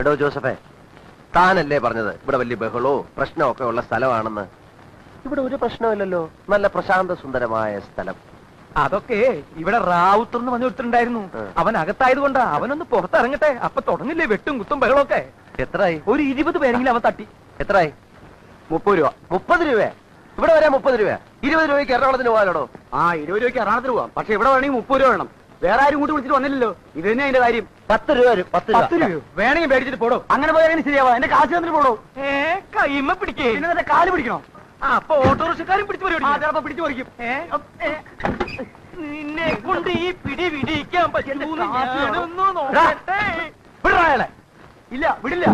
എടോ ജോസഫേ, താനല്ലേ പറഞ്ഞത് ഇവിടെ വലിയ ബഹളവും പ്രശ്നമൊക്കെ ഉള്ള സ്ഥലമാണെന്ന്? ഇവിടെ ഒരു പ്രശ്നമില്ലല്ലോ, നല്ല പ്രശാന്ത സുന്ദരമായ സ്ഥലം. അതൊക്കെ ഇവിടെ റാവുത്തർ എന്ന് പറഞ്ഞിട്ടുണ്ടായിരുന്നു. അവൻ അകത്തായത് കൊണ്ടാ. അവനൊന്ന് പുറത്തിറങ്ങട്ടെ, അപ്പൊ തുടങ്ങില്ലേ വെട്ടും കുത്തും ബഹളമൊക്കെ. എത്രയായി? ഒരു 20 പേരെങ്കിലും അവൻ തട്ടി. എത്രയായി? 30 രൂപ. 30 രൂപ? ഇവിടെ വരാൻ 30 രൂപ? 20 രൂപയ്ക്ക് എറണാകുളത്തിന് പോകാനോ? 20 രൂപയ്ക്ക് എറണാകുളത്തിന് പോവാം. പക്ഷെ ഇവിടെ വേണമെങ്കിൽ 30 രൂപ വേണം. വേറെ ആരും കൂട്ടി വിളിച്ചിട്ട് വന്നില്ലല്ലോ. ഇത് തന്നെ അതിന്റെ കാര്യം. 10 രൂപ വരും. 10 രൂപ വേണമെങ്കിൽ മേടിച്ചിട്ട് പോടോ. അങ്ങനെ പോയാൽ ശരിയാവാ. എന്റെ കാശ് തന്നിട്ട് പോടോ. കൈമ പിടിക്കേ, പിന്നെ കാല് പിടിക്കണോ? അപ്പൊ ഓട്ടോറിക്ഷക്കാരും പിടിച്ചു ചിലപ്പോ പിടിച്ചു പറിക്കും. നിന്നെ കൊണ്ട് ഈ പിടി പിടിക്കാൻ പറ്റുന്നു. ഇല്ല, വിടില്ല.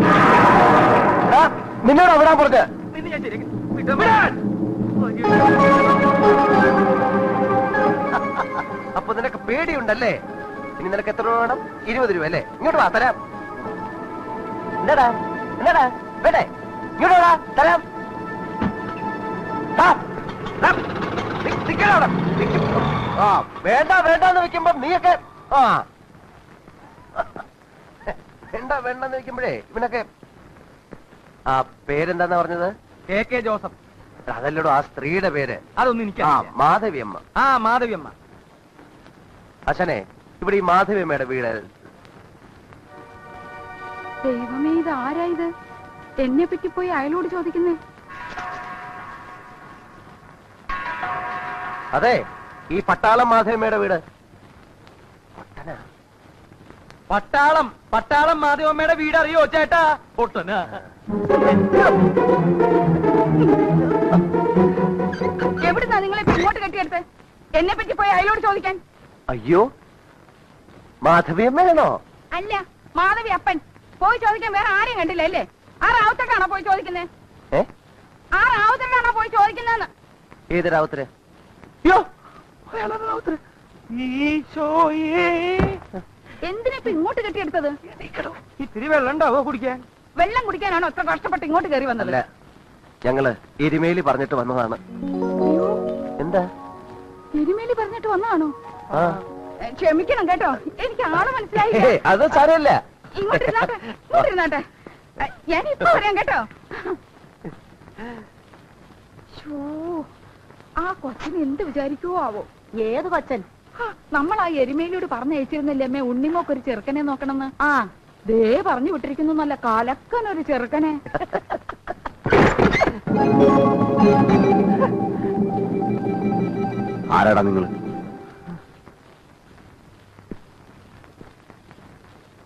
നിന്നോട് വിടാൻ പറഞ്ഞ നിന്നെ ഞാൻ ശരി. അപ്പൊ നിനക്ക് പേടിയുണ്ടല്ലേ? ഇനി നിനക്ക് എത്ര രൂപ വേണം? 20 രൂപ അല്ലേ? ഇങ്ങോട്ട് വാ, തരാം. എന്താടാ എന്താടാ വേണ്ടേ? ഇങ്ങോട്ട് വാ, തരാം. വേണ്ട വേണ്ടെന്ന് വെക്കുമ്പോ നീയൊക്കെ വേണ്ട വേണ്ടെന്ന് വെക്കുമ്പോഴേ ഇവനൊക്കെ. ആ പേരെന്താന്നാ പറഞ്ഞത്? KK Joseph. അതല്ലടോ ആ സ്ത്രീയുടെ പേര്. അതൊന്നും എനിക്ക് മാധവിയമ്മ. മാധവിയമ്മ. അച്ഛനെ, ഇവിടെ ഈ മാധവിയമ്മയുടെ വീട്. ദൈവമേ, ഇത് ആരായത്? എന്നെ പറ്റി പോയി അയലോട് ചോദിക്കുന്നേ. അതെ, ഈ പട്ടാളം മാധവിയമ്മയുടെ വീട്. പട്ടാളം മാധവമ്മയുടെ വീട് അറിയോ ചേട്ടാ? പൊട്ടന. എവിടുന്നാ നിങ്ങളെ ഇങ്ങോട്ട് കെട്ടിയെടുത്ത് എന്നെ പറ്റി പോയി അയലോട് ചോദിക്കാൻ? അയ്യോ, മാധവിയമ്മയാണോ? അല്ല, മാധവി അപ്പൻ. പോയി ചോദിക്കാൻ വേറെ ആരെയും കണ്ടില്ല അല്ലേ? ആ റാവുത്തക്കാണോ പോയി ചോദിക്കുന്നേ? ആ റാവുത്തക്കാണോ പോയി ചോദിക്കുന്നെന്ന്? ഏത് റാവുത്തര്? എന്തിനാ ഇങ്ങോട്ട് കെട്ടിയെടുത്തത്? ഇത്തിരി വെള്ളം ഉണ്ടാവോ കുടിക്കാൻ? വെള്ളം കുടിക്കാനാണോ അത്ര കഷ്ടപ്പെട്ട് ഇങ്ങോട്ട് കയറി വന്നത്? ഞങ്ങള് എരുമേലി പറഞ്ഞിട്ട് വന്നതാണ്. എന്താ എരുമേലി പറഞ്ഞിട്ട് വന്നതാണോ? ക്ഷമിക്കണം കേട്ടോ, എനിക്ക് ആള് മനസ്സിലായി. അത് സാരമില്ല. ഇങ്ങോട്ടിരുന്നാട്ടെ, ഞാൻ ഇപ്പൊ പറയാം കേട്ടോ. ആ കൊച്ചന് എന്ത് വിചാരിക്കുവോ ആവോ? ഏത് കൊച്ചൻ? നമ്മൾ ആ എരുമേലിയോട് പറഞ്ഞയച്ചിരുന്നില്ലേ അമ്മേ, ഉണ്ണിമോക്ക് ഒരു ചെറുക്കനെ നോക്കണമെന്ന്? ദേ പറഞ്ഞു വിട്ടിരിക്കുന്നു, നല്ല കലക്കനൊരു ചെറുക്കനെ. ആരാടാ നിങ്ങൾ?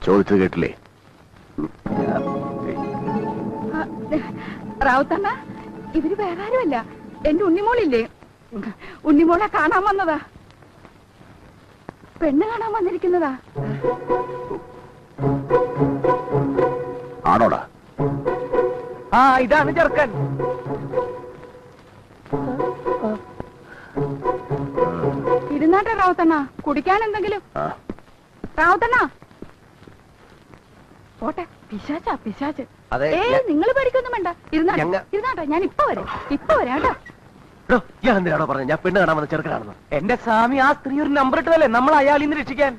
ചോദിച്ചത് കേട്ടില്ലേ? റാവുത്തണ്ണ, ഇവര് വേറെ ആരുമല്ല, എന്റെ ഉണ്ണിമോളില്ലേ, ഉണ്ണിമോളെ കാണാൻ വന്നതാ. പെണ്ണ് കാണാൻ വന്നിരിക്കുന്നതാ. ആണോടാ? ഇതാണ് ചെറുക്കൻ. ഇരുന്നാട്ടെ റാവുത്തണ്ണ, കുടിക്കാൻ എന്തെങ്കിലും. റാവുത്തണ്ണ പോട്ടെ. പിശാച്ച്. നിങ്ങൾ പേടിക്കൊന്നും വേണ്ട, ഇരുന്നാട്ടെ. ഞാൻ ഇപ്പൊ വരാം കേട്ടോ. എന്തിനാണോ പറഞ്ഞത് ഞാൻ പെണ്ണ് കാണാൻ വന്ന ചെറുക്കനാണെന്ന്? എന്റെ സ്വാമി, ആ സ്ത്രീ ഒരു നമ്പർ ഇട്ടതല്ലേ നമ്മൾ അയാളിൽ നിന്ന് രക്ഷിക്കാൻ.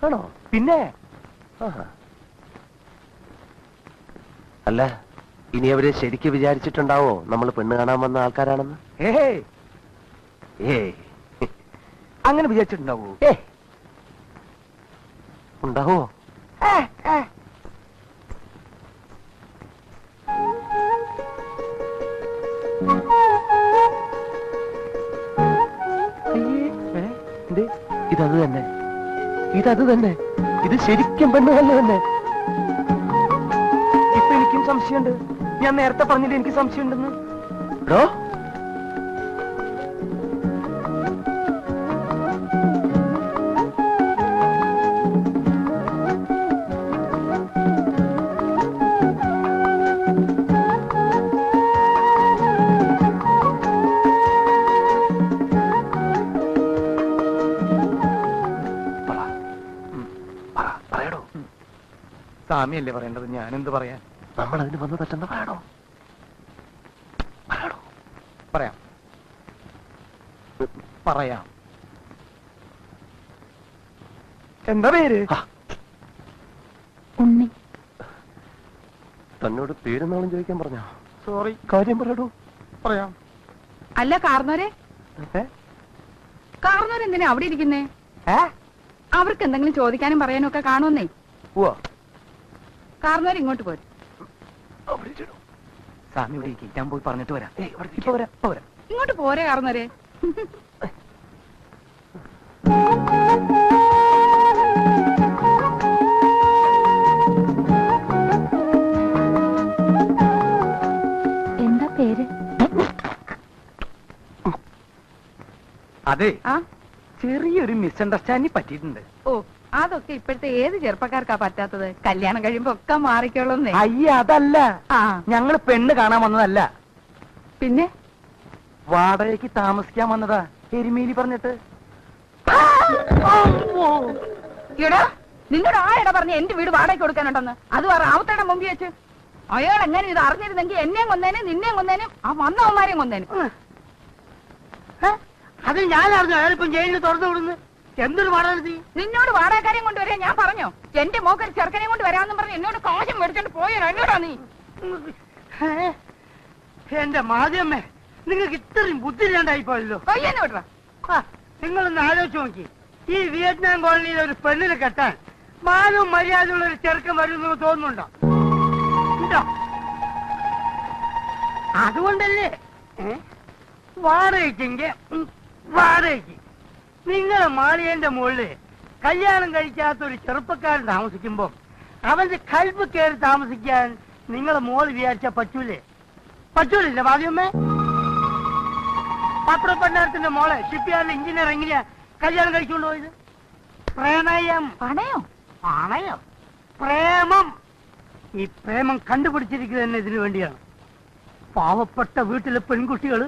ആണോ? പിന്നെ അല്ല, ഇനി അവര് ശരിക്ക് വിചാരിച്ചിട്ടുണ്ടാവോ നമ്മൾ പെണ്ണ് കാണാൻ വന്ന ആൾക്കാരാണെന്ന്? അങ്ങനെ വിചാരിച്ചിട്ടുണ്ടാവോ? ഉണ്ടാവോ? ഇതത് തന്നെ. ഇത് ശരിക്കും പെണ്ണ് തന്നെ. ഇപ്പൊ എനിക്കും സംശയമുണ്ട്. ഞാൻ നേരത്തെ പറഞ്ഞില്ല എനിക്ക് സംശയമുണ്ടെന്ന്. സ്വാമിയല്ലേ പറയേണ്ടത്, ഞാനെന്ത് പറയാൻ? നമ്മൾ അതിന് വന്ന് തട്ടുന്ന പറയണോ? പറയാം. എന്താ പേര്? തന്നോട് പേരുന്നാളും ചോദിക്കാൻ പറഞ്ഞോ? സോറി. കാര്യം പറയടോ. പറയാം. അല്ല കാർന്നോരെ എന്തിനാ അവിടെ ഇരിക്കുന്നേ? അവർക്ക് എന്തെങ്കിലും ചോദിക്കാനും പറയാനും ഒക്കെ കാണുമെന്നേ. കാർന്നോര് ഇങ്ങോട്ട് പോരും. സ്വാമി ഇവിടെ ഇരിക്കും, ഞാൻ പോയി പറഞ്ഞിട്ട് വരാം. ഇങ്ങോട്ട് പോരെ കാർന്നോരെ. എന്താ പേര്? അതെ, ആ ചെറിയൊരു മിസ്അണ്ടർസ്റ്റാൻഡിങ് പറ്റിയിട്ടുണ്ട്. ഓ, അതൊക്കെ ഇപ്പോഴത്തെ ഏത് ചെറുപ്പക്കാർക്കാ പറ്റാത്തത്? കല്യാണം കഴിയുമ്പോ ഒക്കെ മാറിക്കോളുന്നേ. അയ്യ, അതല്ല, ഞങ്ങള് പെണ്ണ് കാണാൻ വന്നതല്ല. പിന്നെ വാടകയ്ക്ക് താമസിക്കാൻ വന്നതാ, എരുമേലി പറഞ്ഞിട്ട്. എടാ, നിന്നോട് ആരെടാ പറഞ്ഞ എന്റെ വീട് വാടകയ്ക്ക് കൊടുക്കാനുണ്ടെന്ന്? അത് റാവുത്തയുടെ മുമ്പിൽ വെച്ച് അയാൾ എങ്ങനെ ഇത് അറിഞ്ഞിരുന്നെങ്കിൽ എന്നെയും കൊന്നേനും നിന്നെയും കൊന്നേനും ആ വന്നവന്മാരെയും കൊന്നേനും. അത് ഞാൻ അറിഞ്ഞു. അയാളിപ്പം ജയിലിൽ തുറന്നു വിടുന്നു. എന്തൊരു വാടക? നിന്നോട് വാടകക്കാരെയും കൊണ്ടുവരാൻ ഞാൻ പറഞ്ഞോ? എന്റെ മോക്കൊരു ചെറുക്കനെയും കൊണ്ട് വരാമെന്നും പറഞ്ഞ് എന്നോട് കാശം മേടിച്ചോണ്ട് പോയോ? എന്നോടാ നീ? എന്റെ മാധ്യമേ, നിങ്ങൾക്ക് ഇത്രയും ബുദ്ധിയില്ലാണ്ടായി പോയല്ലോ. പയ്യെന്നെ വിടറാ. നിങ്ങളൊന്ന് ആലോചിച്ച് നോക്കി, ഈ വിയറ്റ്നാം കോളനിയിലെ ഒരു പെണ്ണിനെ കെട്ടാൻ മാനവും മര്യാദയുള്ള ഒരു ചെറുക്കൻ വരുമെന്ന് തോന്നുന്നുണ്ടോ? അതുകൊണ്ടല്ലേ വാടകയ്ക്ക് നിങ്ങളെ മാളിയന്റെ മുകളില് കല്യാണം കഴിക്കാത്ത ഒരു ചെറുപ്പക്കാരൻ താമസിക്കുമ്പോ അവന്റെ കൽപ്പ് കയറി താമസിക്കാൻ നിങ്ങളെ മോള് വിചാരിച്ചാ പറ്റൂലില്ല മാധ്യമേ? പത്രപ്പണ്ടാരത്തിന്റെ മോളെ ഷിപ്പ്യാർഡിലെ എഞ്ചിനീയർ എങ്ങനെയാ കല്യാണം കഴിച്ചുകൊണ്ട് പോയത്? പ്രണയം. പ്രേമം. ഈ പ്രേമം കണ്ടുപിടിച്ചിരിക്കുന്നത് തന്നെ ഇതിനു വേണ്ടിയാണ്. പാവപ്പെട്ട വീട്ടിലെ പെൺകുട്ടികൾ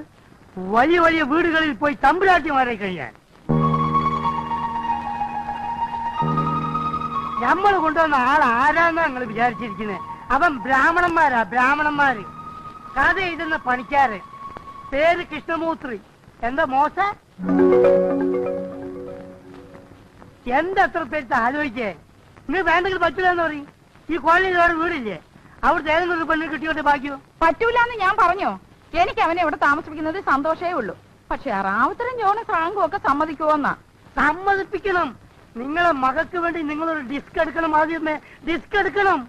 വലിയ വലിയ വീടുകളിൽ പോയി തമ്പുരാട്ടിമാരെ കഴിയാൻ. നമ്മൾ കൊണ്ടുവന്ന ആൾ ആരാന്നാ നിങ്ങൾ വിചാരിച്ചിരിക്കുന്നത്? അവൻ ബ്രാഹ്മണന്മാര്. കഥ എഴുതുന്ന പണിക്കാര്. പേര് കൃഷ്ണമൂർത്തി. എന്താ മോശ? എത്ര പേര് ആലോചിക്കേ? നിങ്ങൾ വേണ്ടെങ്കിൽ പറ്റൂലെന്ന് പറയും. ഈ കോളനിയിൽ വേറെ വീടില്ലേ? അവിടുത്തെ ഏതെങ്കിലും പെണ്ണ് കിട്ടിയോട്ട് ബാക്കിയോ? പറ്റൂലെന്ന് ഞാൻ പറഞ്ഞോ? എനിക്ക് അവനെ ഇവിടെ താമസിപ്പിക്കുന്നത് സന്തോഷേ ഉള്ളൂ. പക്ഷെ റാവുത്തരും ജോണും ഫ്രാങ്കും ഒക്കെ സമ്മതിക്കുവോന്നാ? സമ്മതിപ്പിക്കണം. നിങ്ങളെ മകൾക്ക് വേണ്ടി നിങ്ങളൊരു ഡിസ്ക് എടുക്കണം. ആദ്യമേ ഡിസ്ക് എടുക്കണം.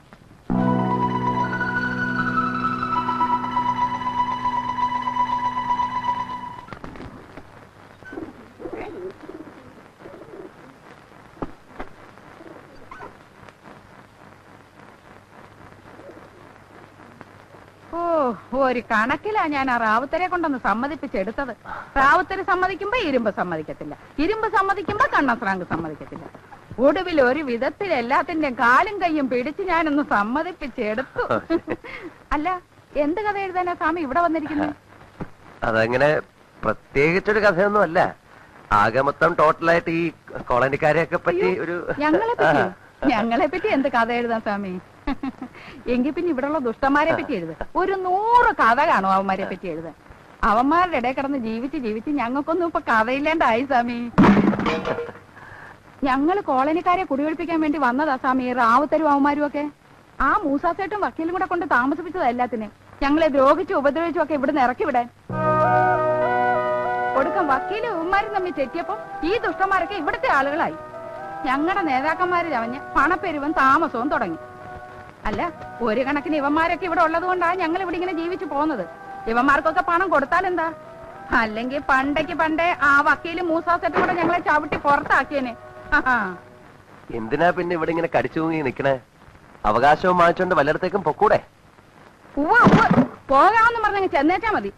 ഒരു കണക്കിലാ ഞാൻ ആ റാവുത്തരെ കൊണ്ടൊന്ന് സമ്മതിപ്പിച്ചെടുത്തത്. റാവുത്തര് സമ്മതിക്കുമ്പോ ഇരുമ്പ് സമ്മതിക്കത്തില്ല, ഇരുമ്പ് സമ്മതിക്കുമ്പോ കണ്ണസ്രാങ്ക് സമ്മതിക്കത്തില്ല. ഒടുവിൽ ഒരു വിധത്തിൽ എല്ലാത്തിന്റെ കാലും കയ്യും പിടിച്ച് ഞാനൊന്ന് സമ്മതിപ്പിച്ചെടുത്തു. അല്ല, എന്ത് കഥ എഴുതാനാ സ്വാമി ഇവിടെ വന്നിരിക്കുന്നത്? അതങ്ങനെ പ്രത്യേകിച്ചൊരു കഥയൊന്നും അല്ല. ആകെ മൊത്തം ടോട്ടലായിട്ട് ഈ കോളനിക്കാരെയൊക്കെ പറ്റി ഒരു ഞങ്ങളെ പറ്റി എന്ത് കഥ എഴുതാൻ സ്വാമി? എങ്കിൽ പിന്നെ ഇവിടെയുള്ള ദുഷ്ടന്മാരെ പറ്റി എഴുതാൻ ഒരു 100 കഥ കാണും അവന്മാരെ പറ്റി എഴുതാൻ. അവന്മാരുടെ ഇടയിൽ കിടന്ന് ജീവിച്ച് ഞങ്ങൾക്കൊന്നും ഇപ്പൊ കഥയില്ലാണ്ടായി സ്വാമി. ഞങ്ങള് കോളനിക്കാരെ കുടിയൊഴിപ്പിക്കാൻ വേണ്ടി വന്നതാ സ്വാമി, റാവുത്തരും അവന്മാരും ഒക്കെ. ആ മൂസാസേട്ടും വക്കീലും കൂടെ കൊണ്ട് താമസിപ്പിച്ചതാ എല്ലാത്തിനെ. ഞങ്ങളെ ദ്രോഹിച്ചും ഉപദ്രവിച്ചും ഒക്കെ ഇവിടുന്ന് ഇറക്കി വിടാൻ. ഒടുക്കം വക്കീലും ഇവന്മാരും തമ്മിൽ തെറ്റിയപ്പോ ഈ ദുഷ്ടന്മാരൊക്കെ ഇവിടുത്തെ ആളുകളായി. ഞങ്ങളുടെ നേതാക്കന്മാര് ചവഞ്ഞ് പണപ്പെരുവും താമസവും തുടങ്ങി. അല്ല, ഒരു കണക്കിന് ഇവന്മാരൊക്കെ ഇവിടെ ഉള്ളത് കൊണ്ടാണ് ഞങ്ങൾ ഇവിടെ ഇങ്ങനെ ജീവിച്ചു പോകുന്നത്. ഇവന്മാർക്കൊക്കെ പണം കൊടുത്താലെന്താ? അല്ലെങ്കിൽ പണ്ടേ ആ വക്കീലും മൂസാസെറ്റും കൂടെ ഞങ്ങളെ ചവിട്ടി പുറത്താക്കിയേനെ. എന്തിനാ പിന്നെ ഇവിടെ ഇങ്ങനെ കടിച്ചു തൂങ്ങി നിക്കണേ? അവകാശവും വാങ്ങിച്ചോണ്ട് വല്ലയിടത്തേക്കും പൊക്കൂടെ? പോകാമെന്ന് പറഞ്ഞങ്ങ് ചെന്നേറ്റാ മതി.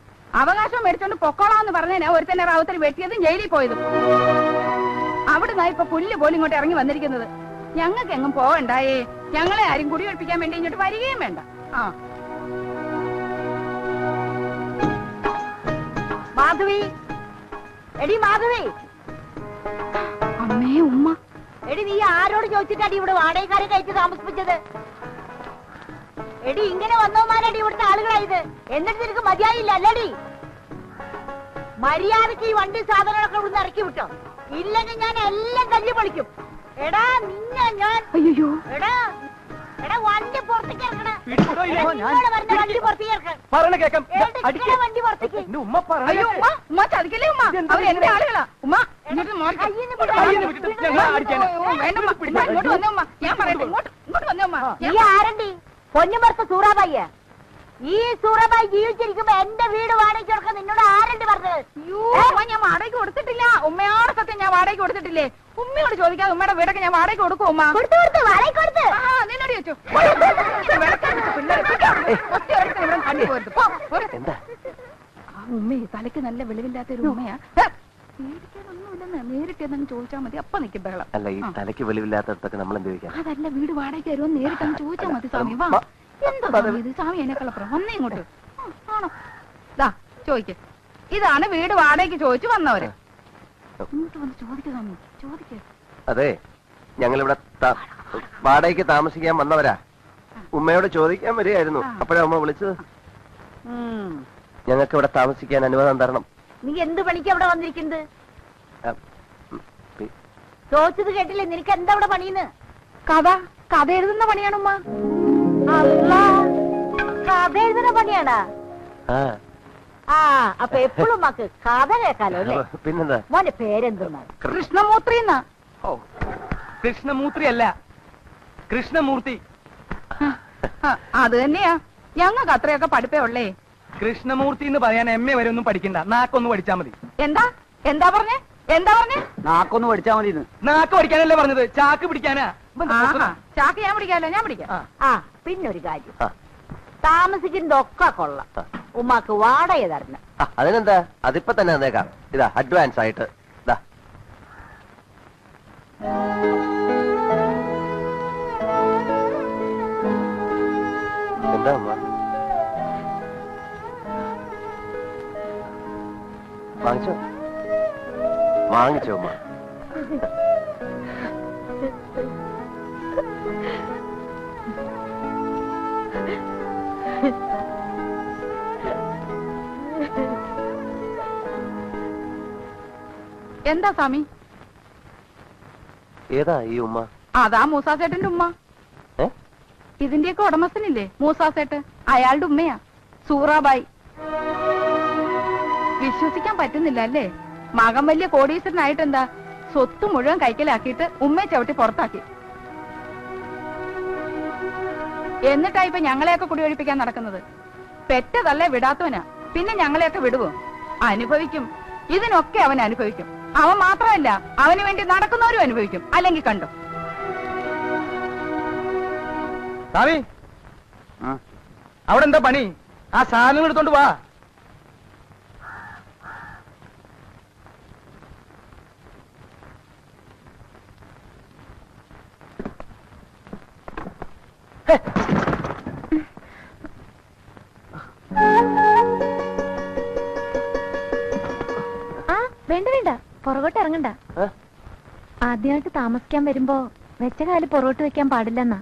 അവകാശവും മേടിച്ചോണ്ട് പൊക്കോളാന്ന് പറഞ്ഞേനെ ഒരുത്തന്നെ റാവുത്തര് വെട്ടിയതും ജയിലിൽ പോയതും. അവിടുന്ന് ഇപ്പൊ പുല്ല് പോലും ഇങ്ങോട്ട് ഇറങ്ങി വന്നിരിക്കുന്നത്. ഞങ്ങൾക്ക് എങ്ങും പോകണ്ടായേ. ഞങ്ങളെ ആരും കുടിയൊഴിപ്പിക്കാൻ വേണ്ടി ഇങ്ങോട്ട് വരികയും വേണ്ട. മാധവി, എടി മാധവി. അമ്മേ, ഉമ്മ. എടി, നീ ആരോട് ചോദിച്ചിട്ടാടി ഇവിടെ വാടകക്കാരെ കഴിച്ച് താമസിപ്പിച്ചത്? എടി, ഇങ്ങനെ വന്നവന്മാരടി ഇവിടുത്തെ ആളുകളായത്. എന്നിട്ട് നിനക്ക് മതിയായില്ല അല്ലടി? മര്യാദക്ക് ഈ വണ്ടി സാധനങ്ങളൊക്കെ ഇവിടുന്ന് ഇറക്കി വിട്ടോ, ഇല്ലെങ്കിൽ ഞാൻ എല്ലാം തല്ലി പൊളിക്കും. എടാ, നിന്നെ ഞാൻ. അയ്യോ, എടാ, എടാ വണ്ടി പുറത്തേക്ക് ഇറക്കണ. പിടിച്ചോ ഇല്ലേ? നിന്നോട് പറഞ്ഞ വണ്ടി പുറത്തേക്ക് ഇറക്കണം. പറയണ കേക്കാം. എടുക്കണ വണ്ടി പുറത്തേക്ക്. എന്റെ ഉമ്മ പറഞ്ഞ അയ്യോ ഉമ്മ ഉമ്മ ചതിക്കല്ലേ ഉമ്മ അവർ എന്റെ ആളുകളാ ഉമ്മ ഇങ്ങോട്ട് മാറി. കയ്യിന്ന് വിട്ടിട്ട് ഞങ്ങൾ അടിക്കാൻ. വേണ്ട ഉമ്മ, ഉമ്മ ഇങ്ങോട്ട് വന്നേ ഉമ്മ ഞാൻ പറയട്ടെ ഇങ്ങോട്ട് വന്നേ ഉമ്മ നീ ആരണ്ടി? പൊന്നുമർത്ത സൂറാബായിയാ? ഈ സൂറാബായി ജീവിച്ചിരിക്കുമ്പോ എന്റെ വീട് വാടകയ്ക്ക് കൊടുക്കാൻ നിന്നോട് ആരണ്ടി പറഞ്ഞത്? അയ്യോ ഉമ്മ ഞാൻ വാടകയ്ക്ക് കൊടുത്തിട്ടില്ല. ഉമ്മയോട് സത്യം ഞാൻ വാടകയ്ക്ക് കൊടുത്തിട്ടില്ലേ? ഉമ്മയോട് ചോദിക്കാതെ ഉമ്മയുടെ വീടൊക്കെ ഞാൻ വാടകയ്ക്ക് കൊടുക്കും ഉമ്മ. കൊടുത്ത് വാടകയ്ക്ക് കൊടുത്ത്. ആ നിന്നോട് ചോദിച്ചു എന്താ ആ ഉമ്മയെ തലയ്ക്ക് നല്ല വെളിവില്ലാത്ത ഒരു ഉമ്മയാ. പേടിക്കാനൊന്നുമില്ലെന്ന് നേരിട്ട് എന്നങ്ങ് ചോദിച്ചാൽ മതി. അപ്പൊ നിൽക്കും ബഹളം. അല്ല ഈ തലയ്ക്ക് വെളിവില്ലാത്തടത്തൊക്കെ നമ്മൾ എന്ത് ചോദിക്കാം? അതല്ല വീട് വാടകയ്ക്ക് തരുമോ നേരിട്ട് അങ്ങ് ചോദിച്ചാൽ മതി സ്വാമി. വാ എന്താ സ്വാമി ഇത്? സ്വാമി എന്നെ കളപ്പുറം വന്നേ ഇങ്ങോട്ട്. ആണോ ദാ ചോദിക്ക. ഇതാണ് വീട് വാടകയ്ക്ക് ചോദിച്ചു വന്നവര്. ഇങ്ങോട്ട് വന്ന് ചോദിക്ക സ്വാമി ചോദിക്ക. അതെ ഞങ്ങളിവിടെ വാടകയ്ക്ക് താമസിക്കാൻ വന്നവരാ. ഉമ്മയോട് ചോദിക്കാൻ വരികയായിരുന്നു. അപ്പോഴാ ഉമ്മ വിളിച്ചത്. ഞങ്ങൾക്ക് ഇവിടെ താമസിക്കാൻ അനുവാദം തരണം. നീ എന്ത് പണിക്ക് അവിടെ വന്നിരിക്കുന്നത്? ചോദിച്ചത് കേട്ടില്ലേ? നിനക്ക് എന്താ അവിടെ പണിയെന്ന്? കഥ എഴുതുന്ന പണിയാണ് ഉമ്മ. കഥ എഴുതുന്ന പണിയാണാ? ആ അപ്പൊ എപ്പോഴും മക്ക് കഥ കേൾക്കാലോ അല്ലേ? പിന്നെന്താ? മോന്റെ പേരെന്തെന്നാ? കൃഷ്ണമൂർത്തി എന്നാ. കൃഷ്ണമൂർത്തി അല്ല, കൃഷ്ണമൂർത്തി. അത് തന്നെയാ. ഞങ്ങൾക്ക് അത്രയൊക്കെ പഠിപ്പേ ഉള്ളേ. കൃഷ്ണമൂർത്തി എന്ന് പറയാൻ എം എ വരെ ഒന്നും പഠിക്കണ്ട, നാക്കൊന്ന് പഠിച്ചാ മതി. എന്താ പറഞ്ഞേ? നാക്കൊന്ന് പഠിച്ചാ മതി. നാക്ക് പഠിക്കാനല്ലേ പറഞ്ഞത്, ചാക്ക് പിടിക്കാനാ. ചാക്ക് ഞാൻ പിടിക്കാല്ലോ, ഞാൻ പിടിക്കാം. ആ പിന്നൊരു കാര്യം, താമസിക്കുന്നതൊക്കെ കൊള്ളാം, ഉമ്മാക്ക് വാടക തരണം. അതിനെന്താ, അതിപ്പോ തന്നെ തന്നേക്കാം. ഇതാ അഡ്വാൻസ് ആയിട്ട്. ഇതാ എന്താ ഉമ്മ വാങ്ങിച്ചോ ഉമ്മ? എന്താ സ്വാമി? ഏതാ ഈ ഉമ്മ? അതാ മൂസാസേട്ടന്റെ ഉമ്മ. ഇതിന്റെയൊക്കെ ഉടമസ്ഥനില്ലേ മൂസാസേട്ട്, അയാളുടെ ഉമ്മയാ സൂറാബായി. വിശ്വസിക്കാൻ പറ്റുന്നില്ല അല്ലേ? മകൻ വലിയ കോടീശ്വരനായിട്ടെന്താ സ്വത്ത് മുഴുവൻ കൈക്കലാക്കിയിട്ട് ഉമ്മയെ ചവിട്ടി പുറത്താക്കി. എന്നിട്ടാ ഇപ്പൊ ഞങ്ങളെയൊക്കെ കുടിയൊഴിപ്പിക്കാൻ നടക്കുന്നത്. പെറ്റതല്ലേ വിടാത്തവനാ, പിന്നെ ഞങ്ങളെയൊക്കെ വിടുവോ? അനുഭവിക്കും, ഇതിനൊക്കെ അവൻ അനുഭവിക്കും. അവൻ മാത്രമല്ല, അവന് വേണ്ടി നടക്കുന്നവരും അനുഭവിക്കും. അല്ലെങ്കിൽ കണ്ടോ സ്വാമി, അവിടെ എന്താ പണി? ആ സാധനങ്ങൾ എടുത്തോണ്ട് വാ. വേണ്ട വേണ്ട, പുറകോട്ട് ഇറങ്ങണ്ട. ആദ്യമായിട്ട് താമസിക്കാൻ വരുമ്പോ വെച്ച കാല് പുറകോട്ട് വെക്കാൻ പാടില്ലെന്നാ.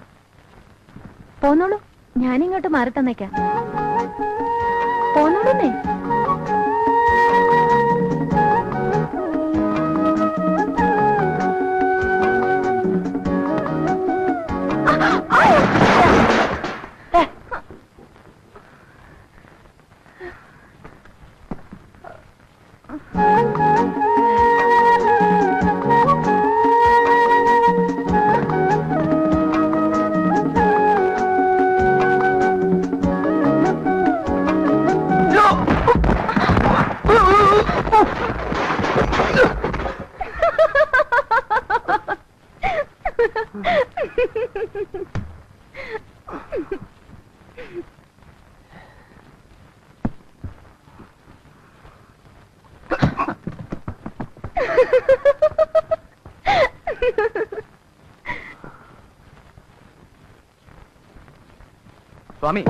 പോന്നോളൂ, ഞാനിങ്ങോട്ട് മാറി തന്നേക്കാം. പോന്നോളൂന്നേ. സ്വാമി,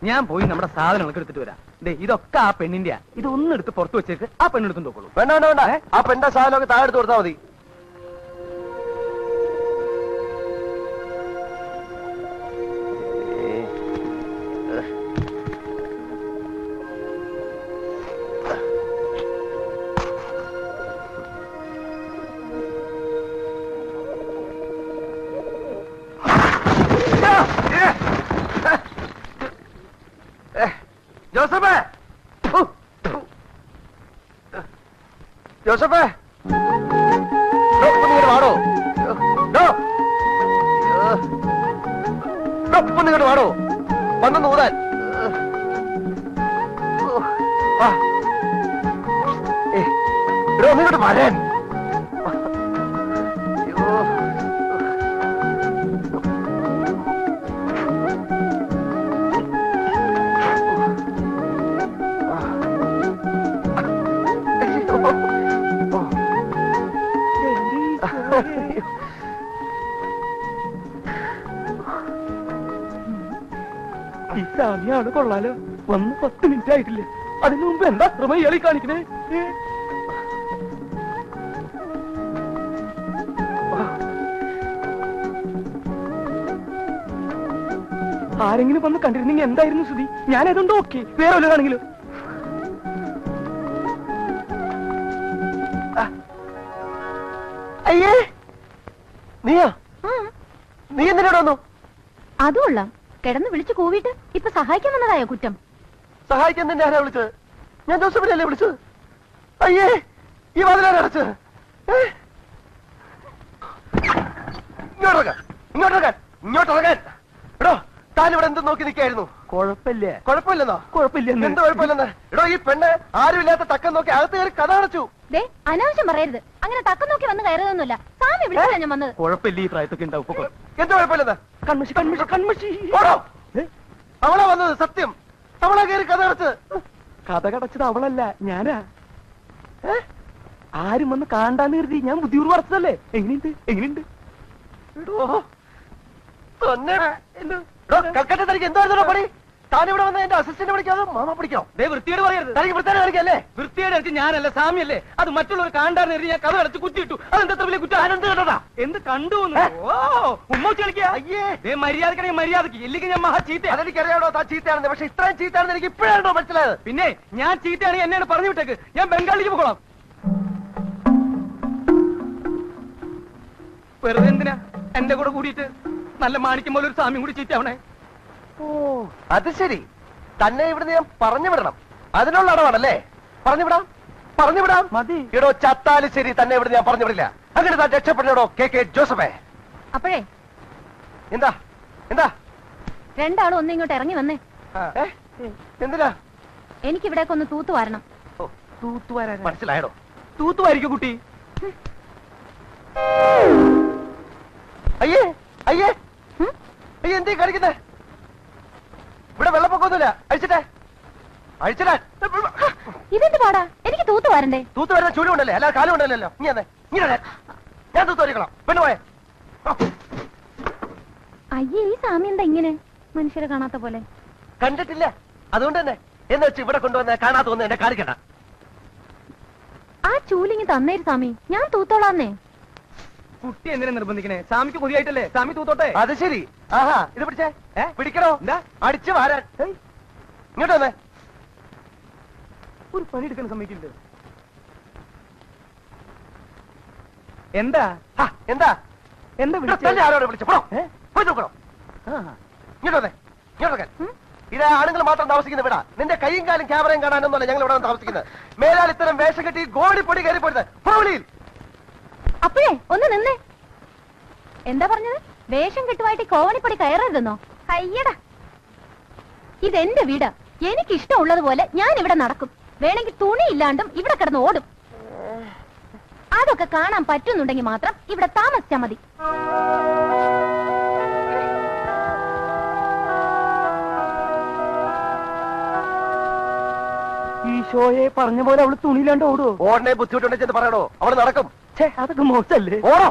ഞാൻ പോയി നമ്മുടെ സാധനങ്ങളൊക്കെ എടുത്തിട്ട് വരാം. ഇതൊക്കെ ആ പെണ്ണിന്റെയാ. ഇതൊന്നും എടുത്ത് പുറത്ത് വെച്ചേക്ക്, ആ പെണ്ണെടുത്തു നോക്കോളൂ. വേണ്ട വേണ്ട വേണ്ട, ആ പെണ്ണ സാധനമൊക്കെ താഴെ എടുത്ത് കൊടുത്താൽ മതി. ജോസഫേ ജോസഫേ ഇങ്ങോട്ട് വാടോ ഇങ്ങോട്ട് വാടോ വന്നു ഊതാൻ ഒന്നിങ്ങോട്ട് വരാൻ ഈ സാമിയാണ് കൊള്ളാലോ. വന്ന് 10 മിനിറ്റ് ആയിട്ടില്ല. അതിനു മുമ്പ് എന്താ അക്രമം ഇയാളി കാണിക്കണേ? ആരെങ്കിലും വന്ന് കണ്ടിരുന്നെങ്കിൽ എന്തായിരുന്നു സ്ഥിതി? ഞാനതുകൊണ്ട് ഓക്കെ, വേറെ വല്ലതാണെങ്കിലും. അയ്യേ നീയാ? നീ എന്തിനോട് വന്നു? അതുകൊള്ളാം. കിടന്ന് വിളിച്ചു കൂവിട്ട് ഇപ്പൊ സഹായിക്കാൻ വന്നതായോ കുറ്റം? സഹായിക്കാൻ തന്നെ ആരാ വിളിച്ചത്? ഞാൻ ജോസഫിനല്ലേ വിളിച്ചത്? അയ്യേ ഈ വാതിലാരാ അടച്ചത്? ഇങ്ങോട്ടിറങ്ങാൻ എടോ, താൻ ഇവിടെ എന്ത് നോക്കി നിൽക്കായിരുന്നു? കുഴപ്പമില്ല. കുഴപ്പമില്ലെന്നോ? കുഴപ്പമില്ല. എന്ത് കുഴപ്പമില്ലെന്ന്? എടോ, ഈ പെണ്ണ് ആരുമില്ലാത്ത തക്കം നോക്കി അകത്ത് കയറി കഥ അടച്ചു. ദേ, അനാവശ്യം പറയരുത്. അങ്ങനെ തക്കം നോക്കി വന്ന് കയറുന്നൊന്നുമില്ല. സാമി വിളിച്ചാ ഞാൻ വന്നത്. കുഴപ്പമില്ല, ഈ പ്രായത്തൊക്കെ ഉണ്ടാവും. എന്ത് കുഴപ്പമില്ലെന്ന്? കൺമശി കൺമശി കൺമശി. ഓടോ, അവളാ വന്നത്. സത്യം, അവളാ കയറി കഥ അടച്ചത്. കഥ കടച്ചത് അവളല്ല, ഞാനാ. ആരും വന്ന് കാണാന്ന് കരുതി ഞാൻ ബുദ്ധിപൂർവ്വം അടച്ചതല്ലേ. എങ്ങനെയുണ്ട്? കൽക്കട്ട തനിക്ക് എന്തായിരുന്നു പണി? താനിവിടെ വന്ന് എന്റെ അസിസ്റ്റന്റ് പിടിക്കാതെ മാമ പിടിക്കോ? വൃത്തിയോട് പറയരുത്. തനിക്ക് വൃത്തിയാണ് കളിക്കല്ലേ? വൃത്തിയോട് എനിക്ക് ഞാനല്ല, സാമിയല്ലേ. അത് മറ്റുള്ളവർ കാണാന്ന് കരുതി ഞാൻ കഥ അടച്ച് കുത്തിയിട്ടു. അതെന്താ വലിയ കുറ്റം? ഞാനെന്ത് കേട്ടോടാ? എന്ത് കണ്ടു? ഉമ്മൂച്ച് കളിക്കുക. അയ്യേ, മര്യാദക്കണെങ്കിൽ മര്യാദക്ക്, ഇല്ലെങ്കിൽ ഞാൻ മഹാ ചീത്ത. അതെനിക്കറിയാടോ താൻ ചീത്തയാണെന്ന്. പക്ഷെ ഇത്രയും ചീത്തയാണെന്ന് എനിക്ക് ഇപ്പോഴാണോ മനസ്സിലായത്? പിന്നെ ഞാൻ ചീത്തയാണെങ്കിൽ എന്നെയാണ് പറഞ്ഞു വിട്ടേക്ക്. ഞാൻ ബംഗാളിലേക്ക് പോകണം. വെറുതെ എന്തിനാ എന്റെ കൂടെ കൂടിയിട്ട് നല്ല മാണിക്കും പോലെ ഒരു സാമ്യം കൂടി ചീത്തയാവണേ? ഓ, അത് ശരി. തന്നെ ഇവിടുന്ന് ഞാൻ പറഞ്ഞു വിടണം, അതിനുള്ള അടവാണല്ലേ? പറഞ്ഞു വിടാം മതി. ഇടോ ചത്താലും ശരി, തന്നെ ഇവിടുന്ന് ഞാൻ പറഞ്ഞു വിടില്ല. അങ്ങനെ താൻ രക്ഷപ്പെടണോ കെ ജോസഫേ? അപ്പോഴേ എന്താ രണ്ടാളും ഒന്ന് ഇങ്ങോട്ട് ഇറങ്ങി വന്നേ. എന്തിനാ? എനിക്കിവിടേക്ക് ഒന്ന് തൂത്തു വരണം. തൂത്തുവാരാ? മനസ്സിലായടോ? തൂത്തുവായിരിക്കും കുട്ടി. അയ്യേ എന്തീ കാണിക്കുന്നേ? ഇവിടെ വെള്ളപ്പൊക്കമൊന്നുമില്ല. അഴിച്ചിട്ടേ. ഇതെന്ത് പാടാ? എനിക്ക് തൂത്തു വരണ്ടേ? തൂത്ത് വരുന്ന ചുഴി ഉണ്ടല്ലേ, അല്ല കാലം ഉണ്ടല്ലോ. ഇങ്ങനെ ഞാൻ തൂത്ത് വരിക്കണം. പെണ്ണു പോയെ. അയ്യേ, ഈ സാമി എന്താ ഇങ്ങനെ മനുഷ്യരെ കാണാത്ത പോലെ? കണ്ടിട്ടില്ല, അതുകൊണ്ട് തന്നെ എന്ന് വെച്ച് ഇവിടെ കൊണ്ടുവന്ന് കാണാത്ത ഒന്ന് എന്നെ കാണിക്കണ്ട. ആ ചൂലിങ്ങി തന്നേര് സാമി, ഞാൻ തൂത്തോളാന്നേ. കുട്ടി എന്തിനാ നിർബന്ധിക്കണേ? സാമിക്ക് പുതിയായിട്ടല്ലേ, സാമി തൂത്തോട്ടെ. അത് ശരി. ആഹാ, ഇത് പിടിച്ചേ. പിടിക്കണോ? എന്താ? അടിച്ചു വാരാൻ. ഇങ്ങോട്ട് വന്നേ. ഒരു പണി എടുക്കാൻ സമ്മതിക്കില്ല. എന്താ തന്നെ ആരോടെ വിളിച്ചു? പോയി നോക്കണം. ഇങ്ങോട്ട് വന്നേ. ഇത് ആണുങ്ങൾ മാത്രം താമസിക്കുന്ന വീടാ. നിന്റെ കൈയും കാലും ക്യാമറയും കാണാനൊന്നുമല്ല ഞങ്ങൾ ഇവിടെ താമസിക്കുന്നത്. മേലാൽ ഇത്തരം വേഷം കെട്ടി ഗോടിപ്പൊടി കയറിപ്പോരുത്. അപ്പോഴേ ഒന്ന് നിന്നേ. എന്താ പറഞ്ഞത്? വേഷം കെട്ടുമായിട്ട് കോവണിപ്പടി കയറരുതെന്നോ? അയ്യടാ, ഇതെന്റെ വീടാ. എനിക്കിഷ്ടമുള്ളതുപോലെ ഞാൻ ഇവിടെ നടക്കും. വേണമെങ്കിൽ തുണി ഇല്ലാണ്ടും ഇവിടെ കിടന്ന് ഓടും. അതൊക്കെ കാണാൻ പറ്റുന്നുണ്ടെങ്കിൽ മാത്രം ഇവിടെ താമസിച്ചാ മതി. ഈശോയെ, പറഞ്ഞ പോലെ അവള് തുണിയില്ലാണ്ട് ഓടുവോ? ഓടനെ ബുദ്ധിമുട്ടുണ്ടെന്ന് പറയണോ? അവള് നടക്കും. അതൊക്കെ മോശല്ലേ? ഓടോ.